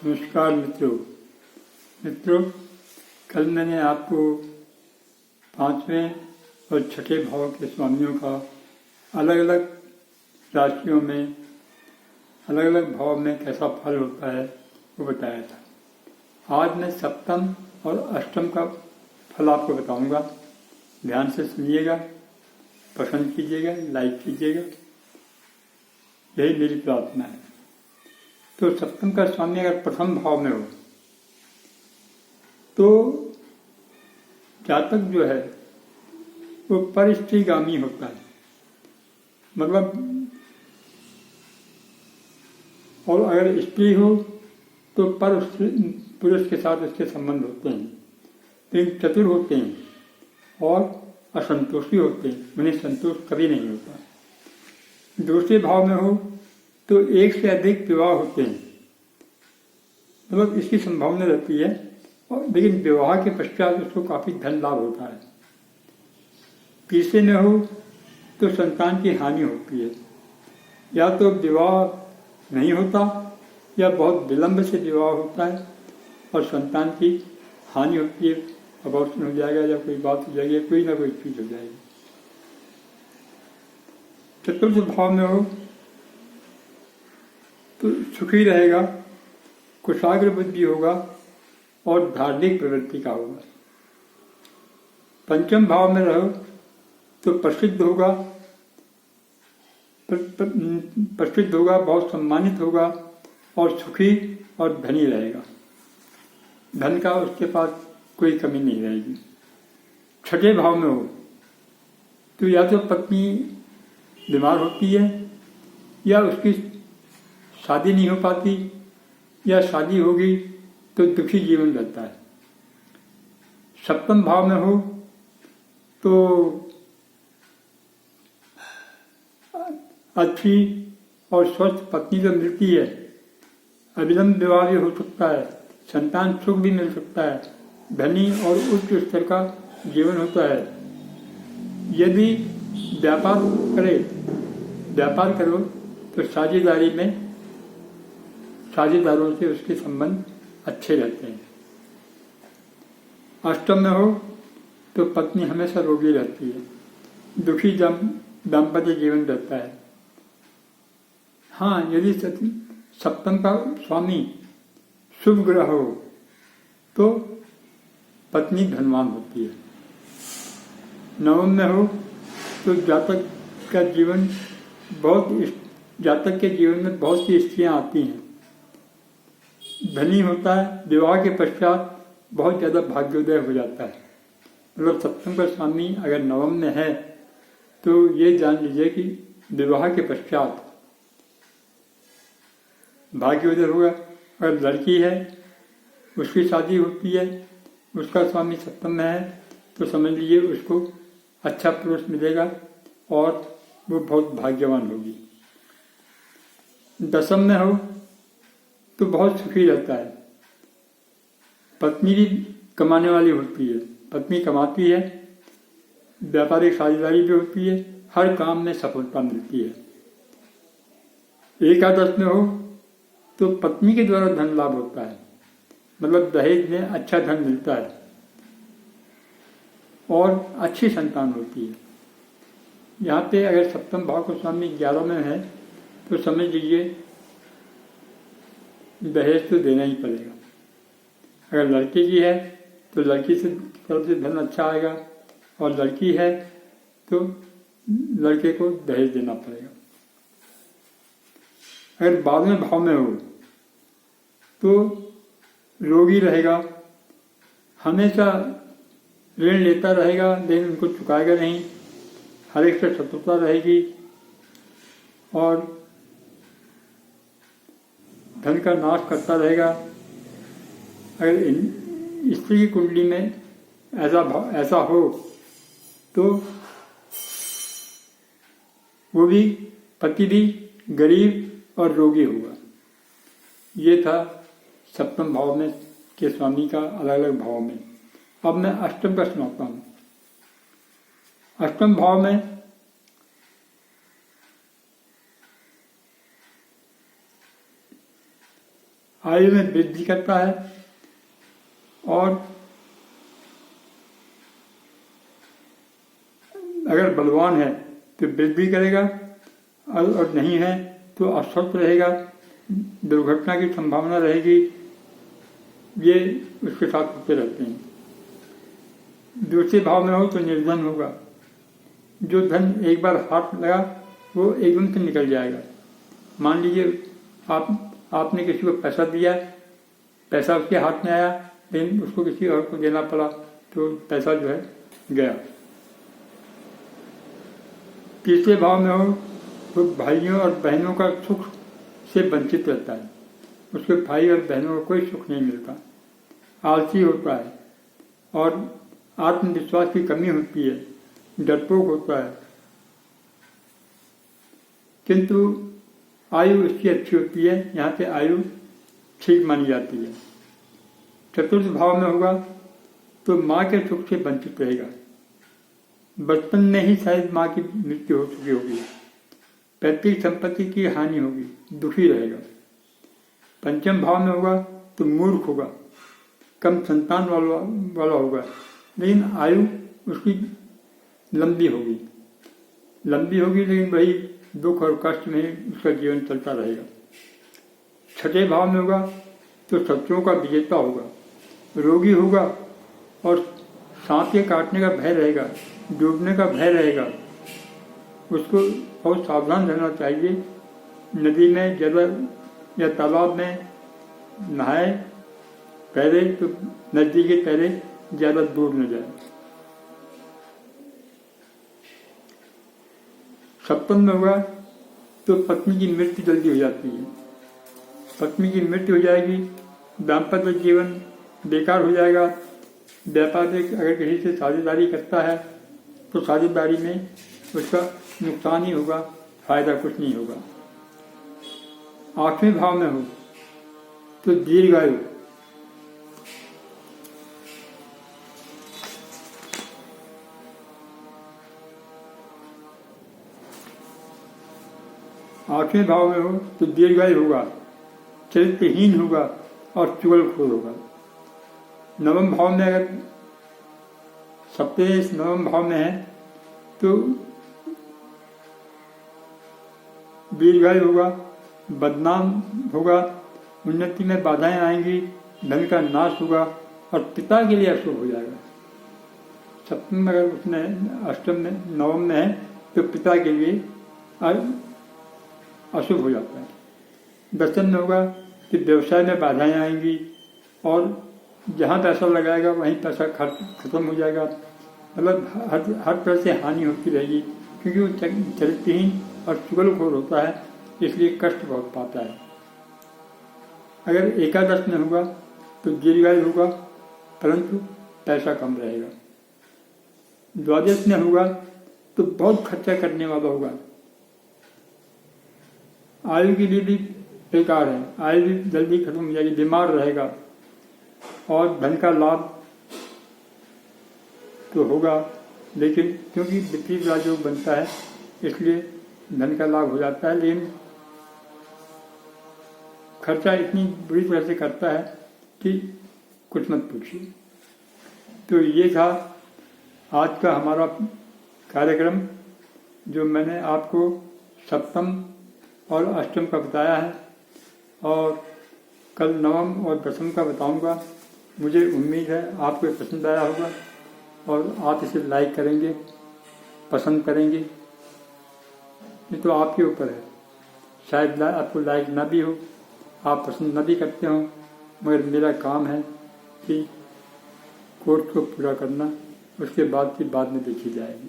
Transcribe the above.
नमस्कार मित्रों, कल मैंने आपको पांचवें और छठे भाव के स्वामियों का अलग अलग राशियों में अलग अलग भाव में कैसा फल होता है वो बताया था। आज मैं सप्तम और अष्टम का फल आपको बताऊंगा। ध्यान से सुनिएगा, पसंद कीजिएगा, लाइक कीजिएगा, यही मेरी प्रार्थना है। तो सप्तम का स्वामी अगर प्रथम भाव में हो तो जातक जो है वो परिस्त्रीगामी होता है, मतलब और अगर स्त्री हो तो पर पुरुष के साथ उसके संबंध होते हैं, लेकिन चतुर होते हैं और असंतोषी होते हैं, उन्हें संतोष कभी नहीं होता। दूसरे भाव में हो तो एक से अधिक विवाह होते हैं, मतलब इसकी संभावना रहती है, और लेकिन विवाह के पश्चात उसको काफी धन लाभ होता है। तीसरे में हो तो संतान की हानि होती है, या तो विवाह नहीं होता या बहुत विलंब से विवाह होता है और संतान की हानि होती है, अबॉर्शन हो जाएगा या कोई बात हो जाएगी, कोई ना कोई चीज हो जाएगी। चतुर्थ भाव में हो तो सुखी रहेगा, कुशाग्र बुद्धि होगा और धार्मिक प्रवृत्ति का होगा। पंचम भाव में रहो तो प्रसिद्ध होगा, बहुत सम्मानित होगा और सुखी और धनी रहेगा। धन का उसके पास कोई कमी नहीं रहेगी। छठे भाव में हो तो या तो पत्नी बीमार होती है या उसकी शादी नहीं हो पाती, या शादी होगी तो दुखी जीवन रहता है। सप्तम भाव में हो तो अच्छी और स्वस्थ पत्नी जो मिलती है, अविलंब विवाह भी हो सकता है, संतान सुख भी मिल सकता है, धनी और उच्च स्तर का जीवन होता है। यदि व्यापार करो तो साझेदारों से उसके संबंध अच्छे रहते हैं। अष्टम में हो तो पत्नी हमेशा रोगी रहती है, दुखी दाम्पत्य जीवन रहता है। हाँ, यदि सप्तम का स्वामी शुभ ग्रह हो तो पत्नी धनवान होती है। नवम में हो तो जातक के जीवन में बहुत सी स्त्रियां आती हैं, धनी होता है, विवाह के पश्चात बहुत ज्यादा भाग्योदय हो जाता है। मतलब सप्तम का स्वामी अगर नवम में है तो ये जान लीजिए कि विवाह के पश्चात भाग्योदय होगा। अगर लड़की है, उसकी शादी होती है, उसका स्वामी सप्तम में है तो समझ लीजिए उसको अच्छा पुरुष मिलेगा और वो बहुत भाग्यवान होगी। दसम में हो तो बहुत सुखी रहता है, पत्नी भी कमाने वाली होती है, पत्नी कमाती है, व्यापारिक साझेदारी भी होती है, हर काम में सफलता मिलती है। एकादश में हो तो पत्नी के द्वारा धन लाभ होता है, मतलब दहेज में अच्छा धन मिलता है और अच्छी संतान होती है। यहाँ पे अगर सप्तम भाव का स्वामी 11 में है तो समझ लीजिए दहेज तो देना ही पड़ेगा। अगर लड़के की है तो लड़की से तरफ से धन अच्छा आएगा, और लड़की है तो लड़के को दहेज देना पड़ेगा। अगर 12वें भाव में हो तो रोगी रहेगा, हमेशा ऋण लेता रहेगा लेकिन उनको चुकाएगा नहीं, हर एक से शत्रुता रहेगी और धन का नाश करता रहेगा। अगर स्त्री की कुंडली में ऐसा हो तो वो भी पति भी गरीब और रोगी होगा। ये था सप्तम भाव में के स्वामी का अलग अलग भाव में। अब मैं अष्टम का सुनाता हूँ। अष्टम भाव में आयु में वृद्धि करता है और अगर बलवान है तो वृद्धि करेगा और नहीं है तो अस्वस्थ रहेगा, दुर्घटना की संभावना रहेगी। ये उसके साथ होते रहते हैं। दूसरे भाव में हो तो निर्धन होगा। जो धन एक बार हाथ लगा वो एकदम से निकल जाएगा। मान लीजिए आपने किसी को पैसा दिया, पैसा उसके हाथ में आया लेकिन उसको किसी और को देना पड़ा तो पैसा जो है गया। तीसरे भाव में हो तो भाइयों और बहनों का सुख से वंचित रहता है। उसके भाई और बहनों को कोई सुख नहीं मिलता, आलसी होता है और आत्मविश्वास की कमी होती है, डरपोक होता है। किंतु आयु इसकी अच्छी होती है, यहाँ पे आयु ठीक मानी जाती है। चतुर्थ भाव में होगा तो माँ के सुख से वंचित रहेगा। बचपन में ही शायद माँ की मृत्यु हो चुकी होगी, पैतृक संपत्ति की हानि होगी, दुखी रहेगा। पंचम भाव में होगा तो मूर्ख होगा, कम संतान वाला होगा, लेकिन आयु उसकी लंबी होगी लेकिन वही दुख और कष्ट में उसका जीवन चलता रहेगा। छठे भाव में होगा तो शत्रुओं का विजेता होगा, रोगी होगा और सांप के काटने का भय रहेगा, डूबने का भय रहेगा। उसको बहुत सावधान रहना चाहिए। नदी में या तालाब में नहाए तैरे तो नजदीकी तैरे, ज़्यादा दूर न जाए। सप्तम में होगा तो पत्नी की मृत्यु जल्दी हो जाती है। पत्नी की मृत्यु हो जाएगी, दाम्पत्य जीवन बेकार हो जाएगा। व्यापारिक अगर किसी से साझेदारी करता है तो साझेदारी में उसका नुकसान ही होगा, फायदा कुछ नहीं होगा। आठवें भाव में हो तो दीर्घायु। आठवें भाव में हो तो दीर्घायु होगा, चरित्रहीन होगा और चुगलखोर होगा। नवम भाव में अगर सप्तमेश नवम भाव में है तो दीर्घायु होगा, बदनाम होगा, उन्नति में बाधाएं आएंगी, धन का नाश होगा और पिता के लिए अशुभ हो जाएगा। सप्तम में अगर उसने अष्टम में नवम में है तो पिता के लिए अशुभ हो जाता है। दशम में होगा कि व्यवसाय में बाधाएं आएंगी और जहाँ पैसा लगाएगा वहीं पैसा खत्म हो जाएगा। मतलब हर तरह से हानि होती रहेगी, क्योंकि वो चरित्रहीन और चुगलखोर होता है, इसलिए कष्ट बहुत पाता है। अगर एकादश में होगा तो दीर्घायु होगा परंतु पैसा कम रहेगा। द्वादश में होगा तो बहुत खर्चा करने वाला होगा। आयु के लिए भी बेकार है, आयु भी जल्दी खत्म हो जाएगी, बीमार रहेगा और धन का लाभ तो होगा, लेकिन क्योंकि विपरीत राजयोग बनता है इसलिए धन का लाभ हो जाता है, लेकिन खर्चा इतनी बुरी तरह से करता है कि कुछ मत पूछिए। तो ये था आज का हमारा कार्यक्रम, जो मैंने आपको सप्तम और अष्टम का बताया है और कल नवम और दसम का बताऊंगा। मुझे उम्मीद है आपको पसंद आया होगा और आप इसे लाइक करेंगे, पसंद करेंगे। ये तो आपके ऊपर है, शायद आपको लाइक ना भी हो, आप पसंद ना भी करते हो, मगर मेरा काम है कि कोर्स को पूरा करना, उसके बाद की बाद में देखी जाएगी।